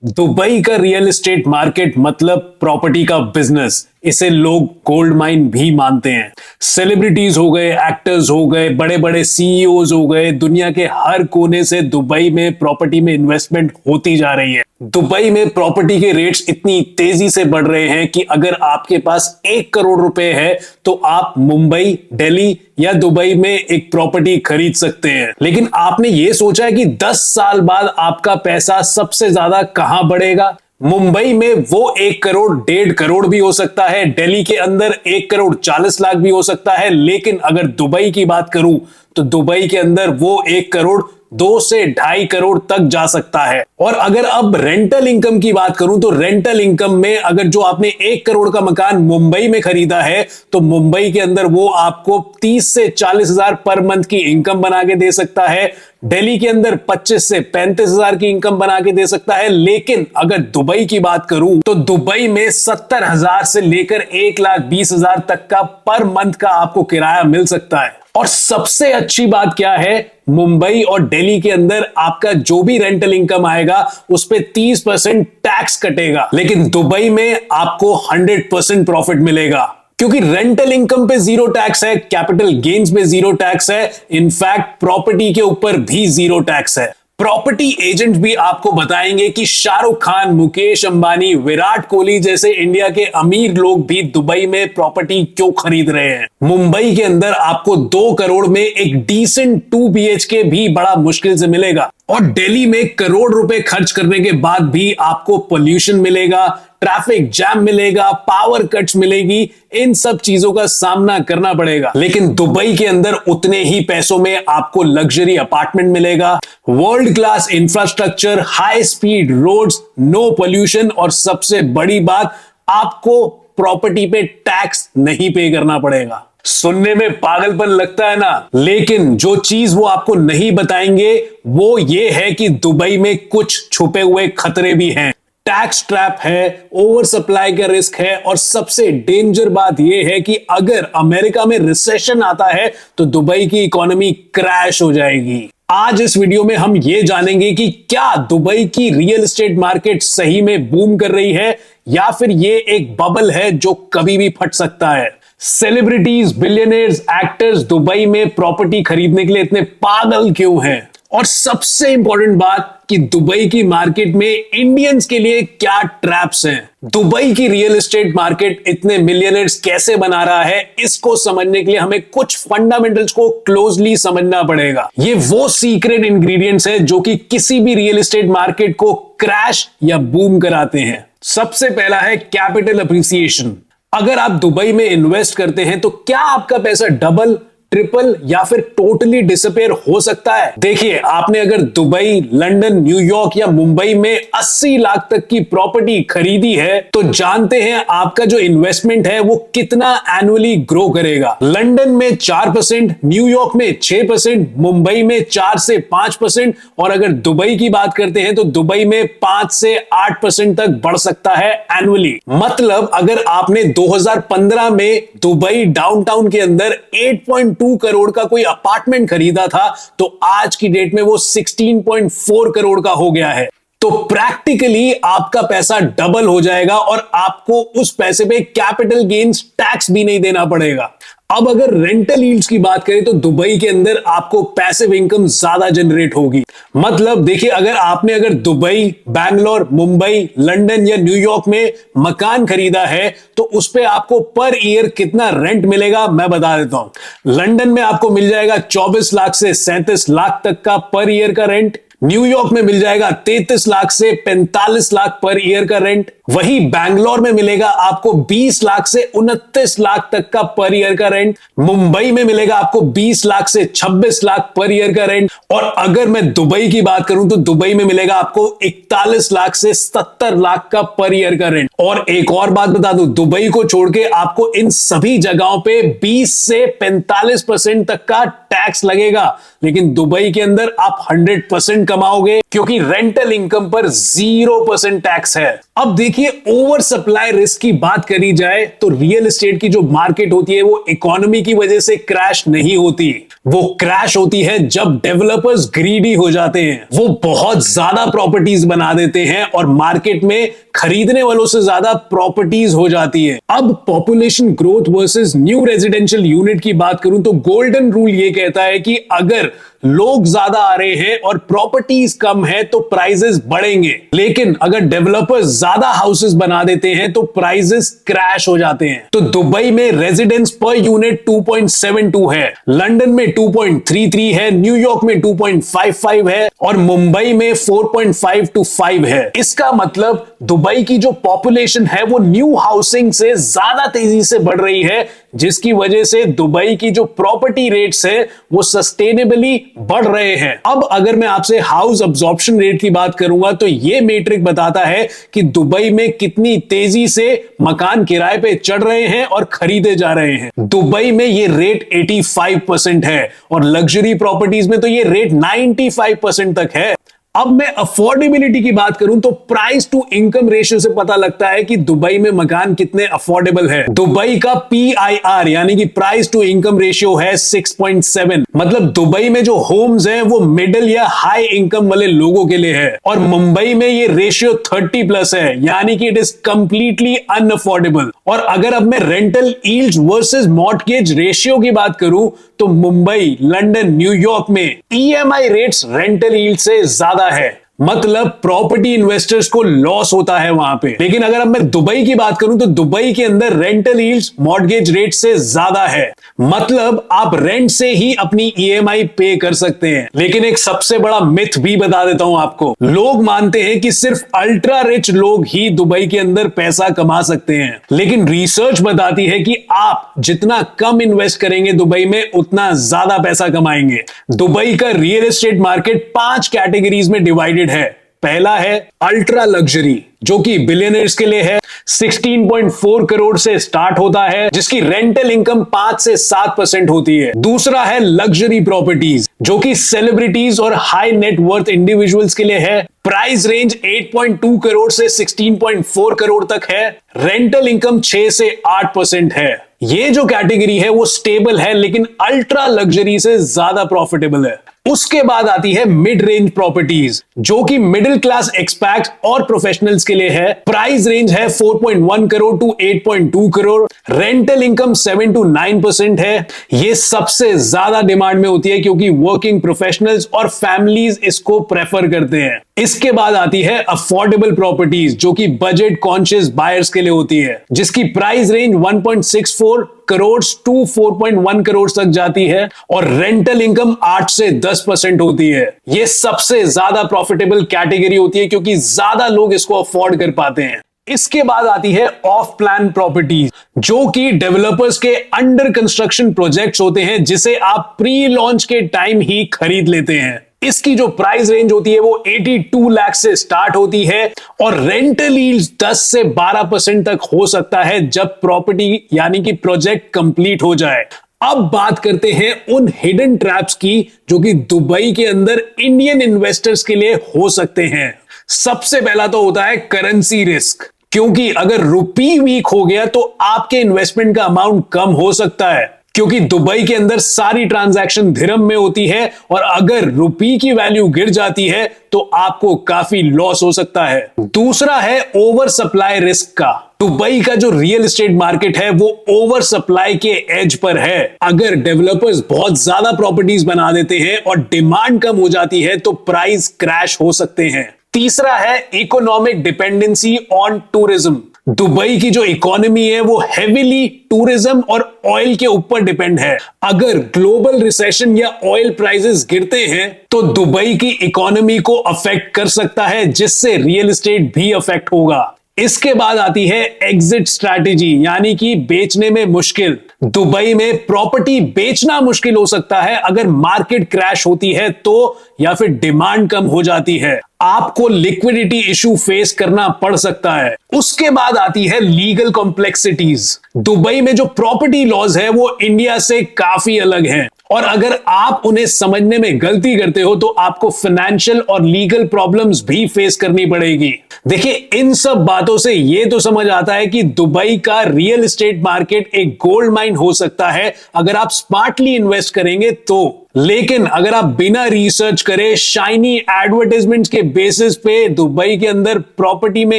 Dubai का real estate market मतलब property का बिजनेस। इसे लोग गोल्ड माइन भी मानते हैं। सेलिब्रिटीज हो गए, एक्टर्स हो गए, बड़े बड़े सीईओज हो गए, दुनिया के हर कोने से दुबई में प्रॉपर्टी में इन्वेस्टमेंट होती जा रही है। दुबई में प्रॉपर्टी के रेट्स इतनी तेजी से बढ़ रहे हैं कि अगर आपके पास 1 करोड़ रुपए है तो आप मुंबई, दिल्ली या दुबई में एक प्रॉपर्टी खरीद सकते हैं। लेकिन आपने ये सोचा है कि 10 साल बाद आपका पैसा सबसे ज्यादा कहां बढ़ेगा? मुंबई में वो 1 करोड़ 1.5 करोड़ भी हो सकता है, दिल्ली के अंदर 1 करोड़ 40 लाख भी हो सकता है। लेकिन अगर दुबई की बात करूं तो दुबई के अंदर वो 1 करोड़ 2 से 2.5 करोड़ तक जा सकता है। और अगर अब रेंटल इनकम की बात करूं तो रेंटल इनकम में अगर जो आपने 1 करोड़ का मकान मुंबई में खरीदा है तो मुंबई के अंदर वो आपको 30 से 40 हजार पर मंथ की इनकम बना के दे सकता है। दिल्ली के अंदर 25 से 35 हजार की इनकम बना के दे सकता है। लेकिन अगर दुबई की बात करूं तो दुबई में 70 हजार से लेकर 1,20,000 तक का पर मंथ का आपको किराया मिल सकता है। और सबसे अच्छी बात क्या है, मुंबई और दिल्ली के अंदर आपका जो भी रेंटल इनकम आएगा उस पे 30% टैक्स कटेगा। लेकिन दुबई में आपको 100% प्रॉफिट मिलेगा, क्योंकि रेंटल इनकम पे जीरो टैक्स है, कैपिटल गेन्स पे जीरो टैक्स है, इनफैक्ट प्रॉपर्टी के ऊपर भी जीरो टैक्स है। प्रॉपर्टी एजेंट भी आपको बताएंगे कि शाहरुख खान, मुकेश अंबानी, विराट कोहली जैसे इंडिया के अमीर लोग भी दुबई में प्रॉपर्टी क्यों खरीद रहे हैं। मुंबई के अंदर आपको 2 करोड़ में एक डिसेंट 2 BHK भी बड़ा मुश्किल से मिलेगा। और दिल्ली में करोड़ रुपए खर्च करने के बाद भी आपको पोल्यूशन मिलेगा, ट्रैफिक जैम मिलेगा, पावर कट्स मिलेगी, इन सब चीजों का सामना करना पड़ेगा। लेकिन दुबई के अंदर उतने ही पैसों में आपको लग्जरी अपार्टमेंट मिलेगा, world class infrastructure, high speed roads, no pollution और सबसे बड़ी बात, आपको प्रॉपर्टी पे टैक्स नहीं पे करना पड़ेगा। सुनने में पागलपन लगता है ना, लेकिन जो चीज वो आपको नहीं बताएंगे वो ये है कि दुबई में कुछ छुपे हुए खतरे भी हैं। टैक्स ट्रैप है, ओवर सप्लाई का रिस्क है और सबसे डेंजर बात यह है कि अगर अमेरिका में रिसेशन आता है तो दुबई की इकोनॉमी क्रैश हो जाएगी। आज इस वीडियो में हम ये जानेंगे कि क्या दुबई की रियल एस्टेट मार्केट सही में बूम कर रही है या फिर ये एक बबल है जो कभी भी फट सकता है। सेलिब्रिटीज, बिलियनियर्स, एक्टर्स दुबई में प्रॉपर्टी खरीदने के लिए इतने पागल क्यों हैं? और सबसे इंपॉर्टेंट बात कि दुबई की मार्केट में इंडियंस के लिए क्या ट्रैप्स हैं। दुबई की रियल एस्टेट मार्केट इतने मिलियनर्स कैसे बना रहा है, इसको समझने के लिए हमें कुछ फंडामेंटल्स को क्लोजली समझना पड़ेगा। ये वो सीक्रेट इंग्रेडिएंट्स हैं जो कि किसी भी रियल एस्टेट मार्केट को क्रैश या बूम कराते हैं। सबसे पहला है कैपिटल अप्रिसिएशन। अगर आप दुबई में इन्वेस्ट करते हैं तो क्या आपका पैसा डबल, ट्रिपल या फिर टोटली डिसअपेयर हो सकता है? देखिए, आपने अगर दुबई, लंदन, न्यूयॉर्क या मुंबई में 80 लाख तक की प्रॉपर्टी खरीदी है तो जानते हैं आपका जो इन्वेस्टमेंट है वो कितना एनुअली ग्रो करेगा। लंदन में 4%, न्यूयॉर्क में 6%, मुंबई में 4 से 5% और अगर दुबई की बात करते हैं तो दुबई में 5 से 8% तक बढ़ सकता है एनुअली। मतलब अगर आपने 2015 में दुबई डाउनटाउन के अंदर 8.2 करोड़ का कोई अपार्टमेंट खरीदा था तो आज की डेट में वो 16.4 करोड़ का हो गया है। तो प्रैक्टिकली आपका पैसा डबल हो जाएगा और आपको उस पैसे पे कैपिटल गेन्स टैक्स भी नहीं देना पड़ेगा। अब अगर रेंटल यील्ड्स की बात करें तो दुबई के अंदर आपको पैसिव इनकम ज्यादा जनरेट होगी। मतलब देखिए, अगर दुबई, बैंगलोर, मुंबई, लंदन या न्यूयॉर्क में मकान खरीदा है तो उस पे आपको पर ईयर कितना रेंट मिलेगा मैं बता देता हूं। लंदन में आपको मिल जाएगा 24 लाख से 37 लाख तक का पर ईयर का रेंट। न्यूयॉर्क में मिल जाएगा 33 लाख से 45 लाख पर ईयर का रेंट। वही बैंगलोर में मिलेगा आपको 20 लाख से 29 लाख तक का पर ईयर का रेंट। मुंबई में मिलेगा आपको 20 लाख से 26 लाख पर ईयर का रेंट। और अगर मैं दुबई की बात करूं तो दुबई में मिलेगा आपको 41 लाख से 70 लाख का पर ईयर का रेंट। और एक और बात बता दूं, दुबई को छोड़ के आपको इन सभी जगहों पे 20 से 45% तक का टैक्स लगेगा, लेकिन दुबई के अंदर आप 100% कमाओगे क्योंकि रेंटल इनकम पर 0% टैक्स है। अब देखिए, ओवर सप्लाई रिस्क की बात करी जाए तो रियल एस्टेट की जो मार्केट होती है वो इकोनॉमी की वजह से क्रैश नहीं होती, वो क्रैश होती है जब डेवलपर्स ग्रीडी हो जाते हैं। वो बहुत ज्यादा प्रॉपर्टीज बना देते हैं और मार्केट में खरीदने वालों से ज्यादा प्रॉपर्टीज हो जाती है। अब population growth versus new residential unit की बात करूं तो गोल्डन रूल ये कहता है कि अगर लोग ज्यादा आ रहे हैं और प्रॉपर्टीज कम है तो प्राइसेस बढ़ेंगे, लेकिन अगर डेवलपर्स ज्यादा हाउसेस बना देते हैं तो प्राइसेस क्रैश हो जाते हैं। तो दुबई में रेजिडेंस पर यूनिट 2.72 है, लंदन में 2.33 है, न्यूयॉर्क में 2.55 है और मुंबई में 4.525 है। इसका मतलब दुबई की जो पॉपुलेशन है वो न्यू हाउसिंग से ज्यादा तेजी से बढ़ रही है, जिसकी वजह से दुबई की जो प्रॉपर्टी रेट्स है वो सस्टेनेबली बढ़ रहे हैं। अब अगर मैं आपसे हाउस अब्जॉर्प्शन रेट की बात करूंगा तो यह मेट्रिक बताता है कि दुबई में कितनी तेजी से मकान किराए पे चढ़ रहे हैं और खरीदे जा रहे हैं। दुबई में ये रेट 85% है और लग्जरी प्रॉपर्टीज में तो ये रेट 95% तक है। अब मैं अफोर्डेबिलिटी की बात करूं तो प्राइस टू इनकम रेशियो से पता लगता है कि दुबई में मकान कितने अफोर्डेबल है। दुबई का PIR यानी कि प्राइस टू इनकम रेशियो है 6.7, मतलब दुबई में जो होम्स हैं वो मिडिल या हाई इनकम वाले लोगों के लिए है और मुंबई में ये रेशियो 30+ है, यानी कि इट इज कंप्लीटली अनअफोर्डेबल। और अगर अब मैं rental yields versus mortgage ratio की बात करूं तो मुंबई, लंदन, न्यूयॉर्क में EMI रेट्स रेंटल यील्ड से ज्यादा है, मतलब प्रॉपर्टी इन्वेस्टर्स को लॉस होता है वहां पे। लेकिन अगर अब मैं दुबई की बात करूं तो दुबई के अंदर रेंटल यील्ड्स मॉर्टगेज रेट से ज्यादा है, मतलब आप रेंट से ही अपनी EMI पे कर सकते हैं। लेकिन एक सबसे बड़ा मिथ भी बता देता हूं आपको, लोग मानते हैं कि सिर्फ अल्ट्रा रिच लोग ही दुबई के अंदर पैसा कमा सकते हैं, लेकिन रिसर्च बताती है कि आप जितना कम इन्वेस्ट करेंगे दुबई में उतना ज्यादा पैसा कमाएंगे। दुबई का रियल एस्टेट मार्केट 5 कैटेगरीज में डिवाइडेड है। पहला है अल्ट्रा लग्जरी, जो कि बिलियनर्स के लिए है, 16.4 करोड़ से स्टार्ट होता है, जिसकी रेंटल इनकम 5 से 7% होती है। दूसरा है लग्जरी प्रॉपर्टीज, जो कि सेलिब्रिटीज और हाई नेट वर्थ इंडिविजुअल्स के लिए है। प्राइस रेंज 8.2 करोड़ से 16.4 करोड़ तक है, रेंटल इनकम 6 से 8% है। ये जो कैटेगरी है वो स्टेबल है, लेकिन अल्ट्रा लग्जरी से ज्यादा प्रॉफिटेबल है। उसके बाद आती है मिड रेंज प्रॉपर्टीज, जो कि मिडिल क्लास एक्सपैक्ट और प्रोफेशनल्स के लिए है। प्राइस रेंज है 4.1 crore two 8.2 crore, rental income 7 to 9% है। ये सबसे ज्यादा डिमांड में होती है क्योंकि वर्किंग प्रोफेशनल्स और फैमिलीज इसको प्रेफर करते हैं। इसके बाद आती है अफोर्डेबल प्रॉपर्टीज, जो कि बजट कॉन्शियस बायर्स के लिए होती है, जिसकी price range 1.64 crore two 4.1 crore तक जाती है और रेंटल इनकम 8 से 10% होती है। ये सबसे ज्यादा प्रॉफिटेबल कैटेगरी होती है क्योंकि ज्यादा लोग इसको अफोर्ड कर पाते हैं। इसके बाद आती है ऑफ प्लान प्रॉपर्टीज, जो कि डेवलपर्स के अंडर कंस्ट्रक्शन प्रोजेक्ट्स होते हैं, जिसे आप प्री लॉन्च के टाइम ही खरीद लेते हैं। इसकी जो प्राइस रेंज होती है वो 82 लाख से स्टार्ट होती है और रेंटल यील्ड्स 10 से 12% तक हो सकता है जब प्रॉपर्टी यानी कि प्रोजेक्ट कंप्लीट हो जाए। अब बात करते हैं उन हिडन ट्रैप्स की जो कि दुबई के अंदर इंडियन इन्वेस्टर्स के लिए हो सकते हैं। सबसे पहला तो होता है करेंसी रिस्क, क्योंकि अगर रुपी वीक हो गया तो आपके इन्वेस्टमेंट का अमाउंट कम हो सकता है, क्योंकि दुबई के अंदर सारी ट्रांजैक्शन दिरहम में होती है और अगर रुपी की वैल्यू गिर जाती है तो आपको काफी लॉस हो सकता है। दूसरा है ओवर सप्लाई रिस्क का। दुबई का जो रियल एस्टेट मार्केट है वो ओवर सप्लाई के एज पर है। अगर डेवलपर्स बहुत ज्यादा प्रॉपर्टीज बना देते हैं और डिमांड कम हो जाती है तो प्राइस क्रैश हो सकते हैं। तीसरा है economic dependency on tourism. Dubai की जो इकोनॉमी है वो हेवीली टूरिज्म और ऑयल के ऊपर डिपेंड है। अगर ग्लोबल रिसेशन या ऑयल प्राइसेस गिरते हैं तो दुबई की इकोनॉमी को अफेक्ट कर सकता है, जिससे रियल एस्टेट भी अफेक्ट होगा। इसके बाद आती है एग्जिट स्ट्रैटेजी, यानी कि बेचने में मुश्किल। दुबई में प्रॉपर्टी बेचना मुश्किल हो सकता है अगर मार्केट क्रैश होती है तो, या फिर डिमांड कम हो जाती है। आपको लिक्विडिटी इशू फेस करना पड़ सकता है। उसके बाद आती है लीगल कॉम्प्लेक्सिटीज। दुबई में जो प्रॉपर्टी लॉज है वो इंडिया से काफी अलग है और अगर आप उन्हें समझने में गलती करते हो तो आपको फाइनेंशियल और लीगल प्रॉब्लम्स भी फेस करनी पड़ेगी। देखिए, इन सब बातों से यह तो समझ आता है कि दुबई का रियल एस्टेट मार्केट एक गोल्ड माइन हो सकता है अगर आप स्मार्टली इन्वेस्ट करेंगे तो। लेकिन अगर आप बिना रिसर्च करे शाइनी एडवर्टाइजमेंट्स के बेसिस पे दुबई के अंदर प्रॉपर्टी में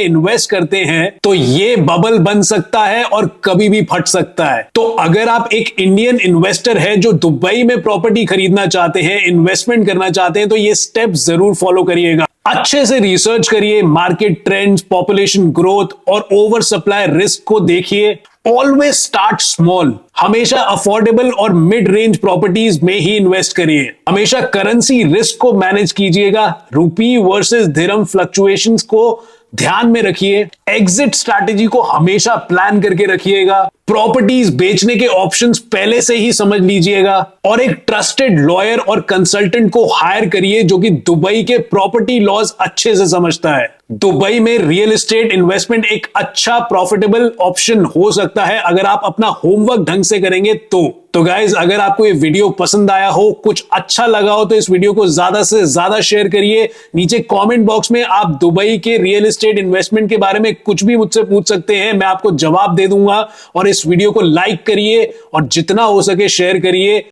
इन्वेस्ट करते हैं तो ये बबल बन सकता है और कभी भी फट सकता है। तो अगर आप एक इंडियन इन्वेस्टर है जो दुबई में प्रॉपर्टी खरीदना चाहते हैं, इन्वेस्टमेंट करना चाहते हैं, तो ये स्टेप जरूर फॉलो करिएगा। अच्छे से रिसर्च करिए, मार्केट ट्रेंड्स, पॉपुलेशन ग्रोथ और ओवर सप्लाई रिस्क को देखिए। ऑलवेज स्टार्ट स्मॉल, हमेशा अफोर्डेबल और मिड रेंज प्रॉपर्टीज में ही इन्वेस्ट करिए। हमेशा करेंसी रिस्क को मैनेज कीजिएगा, रुपी वर्सेस दिरहम फ्लक्चुएशंस को ध्यान में रखिए। एग्जिट स्ट्रैटेजी को हमेशा प्लान करके रखिएगा। प्रॉपर्टीज बेचने के ऑप्शंस पहले से ही समझ लीजिएगा और एक ट्रस्टेड लॉयर और कंसल्टेंट को हायर करिए जो कि दुबई के प्रॉपर्टी लॉज अच्छे से समझता है। दुबई में रियल एस्टेट इन्वेस्टमेंट एक अच्छा प्रॉफिटेबल ऑप्शन हो सकता है अगर आप अपना होमवर्क ढंग से करेंगे तो गाइज, अगर आपको ये वीडियो पसंद आया हो, कुछ अच्छा लगा हो, तो इस वीडियो को ज्यादा से ज्यादा शेयर करिए। नीचे कमेंट बॉक्स में आप दुबई के रियल एस्टेट इन्वेस्टमेंट के बारे में कुछ भी मुझसे पूछ सकते हैं, मैं आपको जवाब दे दूंगा। और इस वीडियो को लाइक करिए और जितना हो सके शेयर करिए।